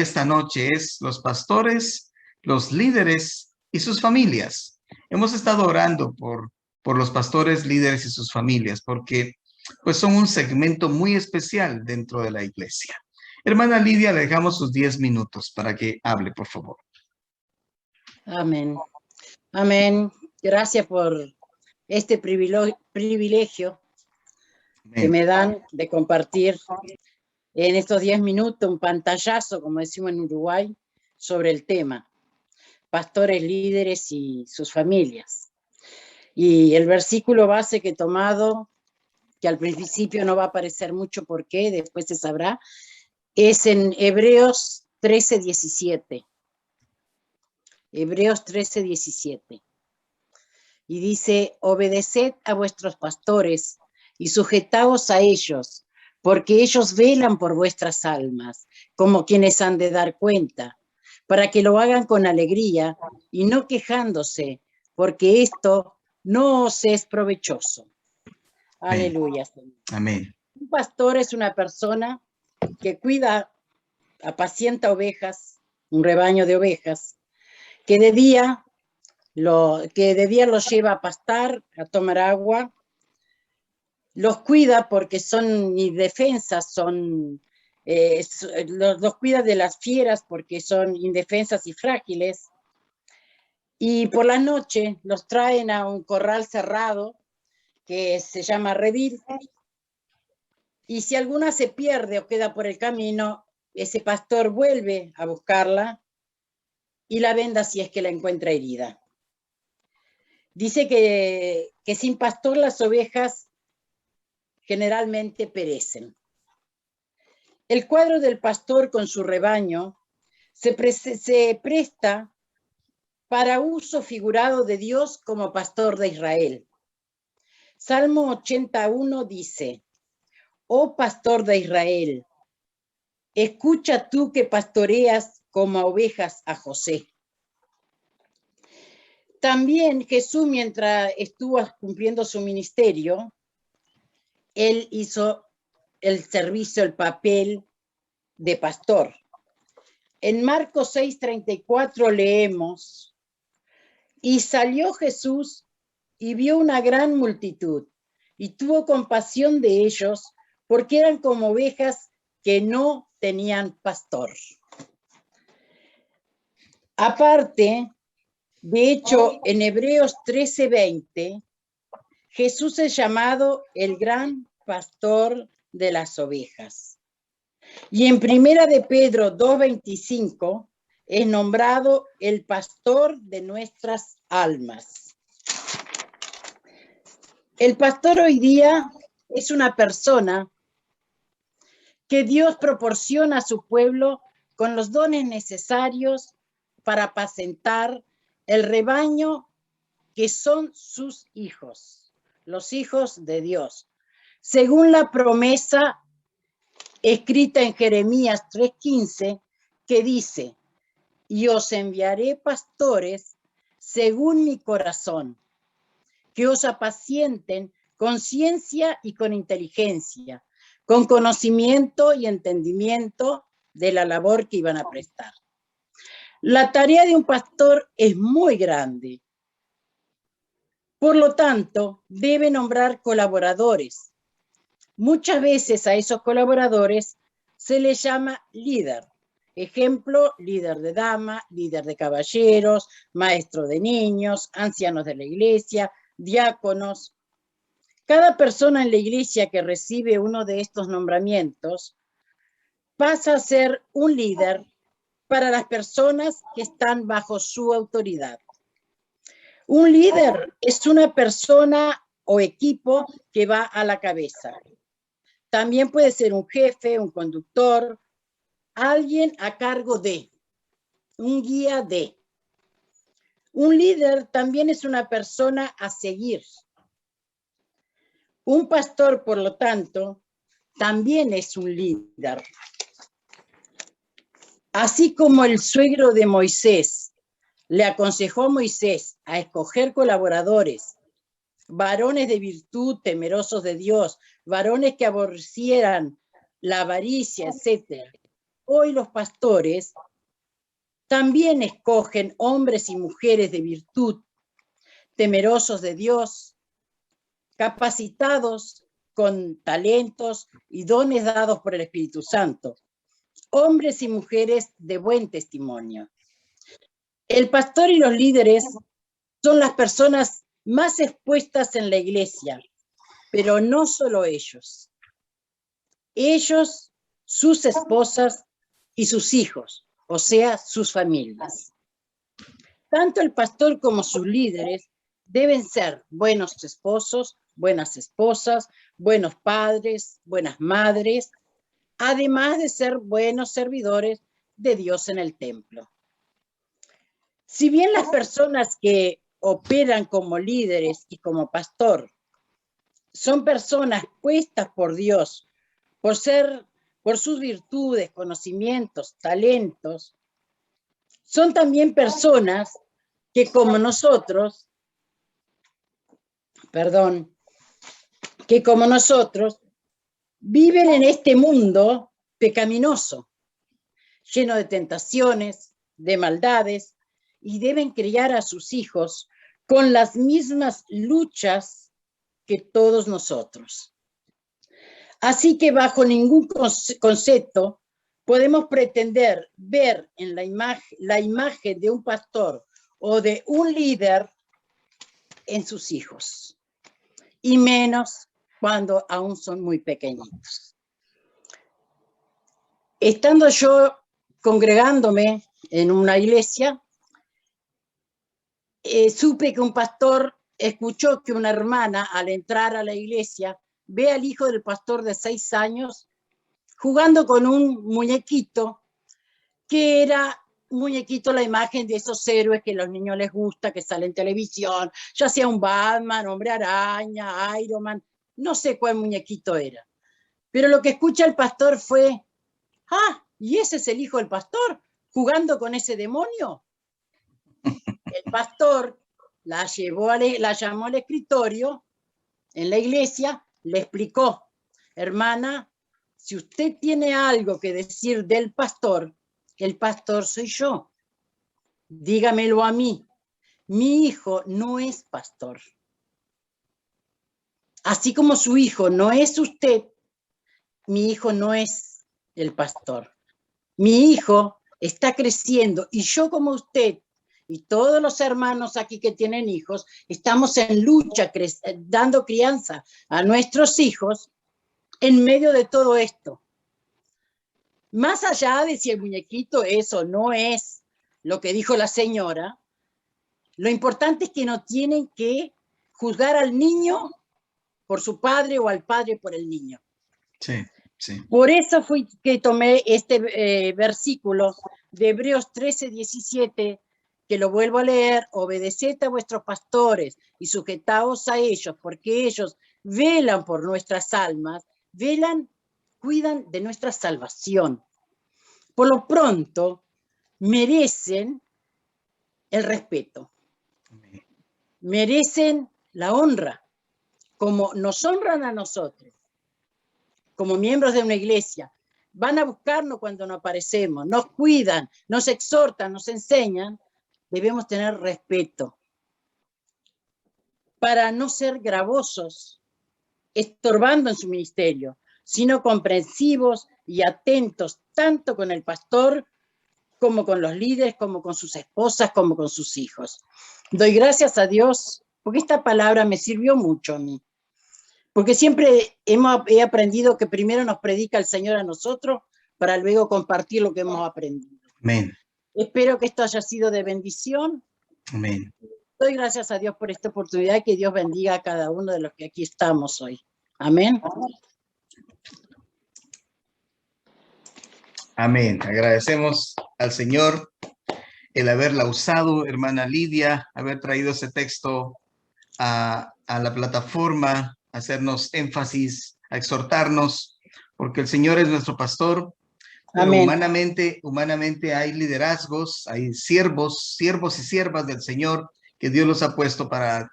esta noche es los pastores, los líderes y sus familias. Hemos estado orando por los pastores, líderes y sus familias, porque pues son un segmento muy especial dentro de la iglesia. Hermana Lidia, le dejamos sus 10 minutos para que hable, por favor. Amén. Amén. Gracias por este privilegio que me dan de compartir en estos 10 minutos un pantallazo, como decimos en Uruguay, sobre el tema, pastores, líderes y sus familias. Y el versículo base que he tomado, que al principio no va a aparecer mucho por qué, después se sabrá, es en Hebreos 13:17. Hebreos 13:17. Y dice, obedeced a vuestros pastores y sujetaos a ellos, porque ellos velan por vuestras almas, como quienes han de dar cuenta, para que lo hagan con alegría y no quejándose, porque esto no os es provechoso. Amén. Aleluya. Amén. Un pastor es una persona que cuida, apacienta ovejas, un rebaño de ovejas, que de día los lleva a pastar, a tomar agua, los cuida porque son indefensas, los cuida de las fieras porque son indefensas y frágiles, y por la noche los traen a un corral cerrado que se llama redil, y si alguna se pierde o queda por el camino, ese pastor vuelve a buscarla y la venda si es que la encuentra herida. Dice que sin pastor las ovejas generalmente perecen. El cuadro del pastor con su rebaño se presta para uso figurado de Dios como pastor de Israel. Salmo 81 dice, oh pastor de Israel, escucha tú que pastoreas como a ovejas a José. También Jesús, mientras estuvo cumpliendo su ministerio, él hizo el servicio, el papel de pastor. En Marcos 6:34 leemos, y salió Jesús y vio una gran multitud, y tuvo compasión de ellos, porque eran como ovejas que no tenían pastor. Aparte, de hecho, en Hebreos 13:20, Jesús es llamado el gran pastor de las ovejas. Y en Primera de Pedro 2:25 es nombrado el pastor de nuestras almas. El pastor hoy día es una persona que Dios proporciona a su pueblo con los dones necesarios para apacentar el rebaño que son sus hijos, los hijos de Dios. Según la promesa escrita en Jeremías 3:15, que dice, y os enviaré pastores según mi corazón, que os apacienten con ciencia y con inteligencia, con conocimiento y entendimiento de la labor que iban a prestar. La tarea de un pastor es muy grande. Por lo tanto, debe nombrar colaboradores. Muchas veces a esos colaboradores se les llama líder. Ejemplo, líder de dama, líder de caballeros, maestro de niños, ancianos de la iglesia, diáconos. Cada persona en la iglesia que recibe uno de estos nombramientos pasa a ser un líder para las personas que están bajo su autoridad. Un líder es una persona o equipo que va a la cabeza. También puede ser un jefe, un conductor, alguien a cargo de, un guía de. Un líder también es una persona a seguir. Un pastor, por lo tanto, también es un líder. Así como el suegro de Moisés le aconsejó a Moisés a escoger colaboradores, varones de virtud, temerosos de Dios, varones que aborrecieran la avaricia, etc. hoy los pastores también escogen hombres y mujeres de virtud, temerosos de Dios, capacitados con talentos y dones dados por el Espíritu Santo, hombres y mujeres de buen testimonio. El pastor y los líderes son las personas más expuestas en la iglesia, pero no solo ellos. Ellos, sus esposas y sus hijos, o sea, sus familias. Tanto el pastor como sus líderes deben ser buenos esposos, buenas esposas, buenos padres, buenas madres, además de ser buenos servidores de Dios en el templo. Si bien las personas que operan como líderes y como pastor son personas puestas por Dios por sus virtudes, conocimientos, talentos, son también personas que como nosotros, viven en este mundo pecaminoso, lleno de tentaciones, de maldades, y deben criar a sus hijos con las mismas luchas que todos nosotros. Así que bajo ningún concepto podemos pretender ver en la imagen de un pastor o de un líder en sus hijos, y menos cuando aún son muy pequeñitos. Estando yo congregándome en una iglesia, supe que un pastor escuchó que una hermana al entrar a la iglesia ve al hijo del pastor de 6 años jugando con un muñequito que era un muñequito, la imagen de esos héroes que a los niños les gusta, que salen en televisión, ya sea un Batman, Hombre Araña, Iron Man, no sé cuál muñequito era. Pero lo que escucha el pastor fue, ¿y ese es el hijo del pastor jugando con ese demonio? El pastor la llamó al escritorio en la iglesia, le explicó, hermana, si usted tiene algo que decir del pastor, el pastor soy yo. Dígamelo a mí. Mi hijo no es pastor. Así como su hijo no es usted, mi hijo no es el pastor. Mi hijo está creciendo y yo como usted y todos los hermanos aquí que tienen hijos, estamos en lucha, dando crianza a nuestros hijos en medio de todo esto. Más allá de si el muñequito es o no es lo que dijo la señora, lo importante es que no tienen que juzgar al niño por su padre o al padre por el niño. Sí, sí. Por eso fui que tomé este versículo de Hebreos 13:17, que lo vuelvo a leer: obedeced a vuestros pastores y sujetaos a ellos, porque ellos velan por nuestras almas, cuidan de nuestra salvación. Por lo pronto, merecen el respeto, merecen la honra, como nos honran a nosotros, como miembros de una iglesia. Van a buscarnos cuando no aparecemos, nos cuidan, nos exhortan, nos enseñan. Debemos tener respeto para no ser gravosos, estorbando en su ministerio, sino comprensivos y atentos tanto con el pastor como con los líderes, como con sus esposas, como con sus hijos. Doy gracias a Dios porque esta palabra me sirvió mucho a mí. Porque siempre he aprendido que primero nos predica el Señor a nosotros para luego compartir lo que hemos aprendido. Amén. Espero que esto haya sido de bendición. Amén. Doy gracias a Dios por esta oportunidad y que Dios bendiga a cada uno de los que aquí estamos hoy. Amén. Amén. Agradecemos al Señor el haberla usado, hermana Lidia, haber traído ese texto a la plataforma, hacernos énfasis, a exhortarnos, porque el Señor es nuestro pastor. Pero humanamente hay liderazgos, hay siervos y siervas del Señor que Dios los ha puesto para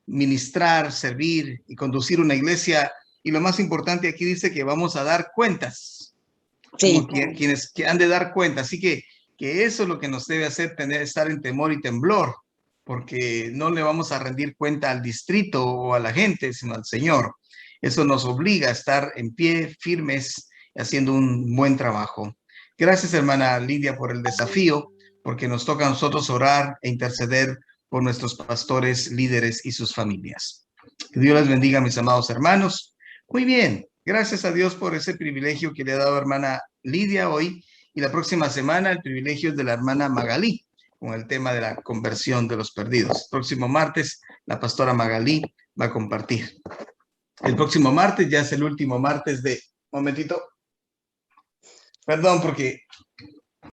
ministrar, servir y conducir una iglesia. Y lo más importante aquí dice que vamos a dar cuentas. Sí, como quienes que han de dar cuenta. Así que eso es lo que nos debe hacer estar en temor y temblor, porque no le vamos a rendir cuenta al distrito o a la gente, sino al Señor. Eso nos obliga a estar en pie, firmes, haciendo un buen trabajo. Gracias, hermana Lidia, por el desafío, porque nos toca a nosotros orar e interceder por nuestros pastores, líderes y sus familias. Que Dios les bendiga, mis amados hermanos. Muy bien, gracias a Dios por ese privilegio que le ha dado hermana Lidia hoy, y la próxima semana el privilegio es de la hermana Magalí, con el tema de la conversión de los perdidos. Próximo martes, la pastora Magalí va a compartir. El próximo martes ya es el último martes de... Momentito. Perdón, porque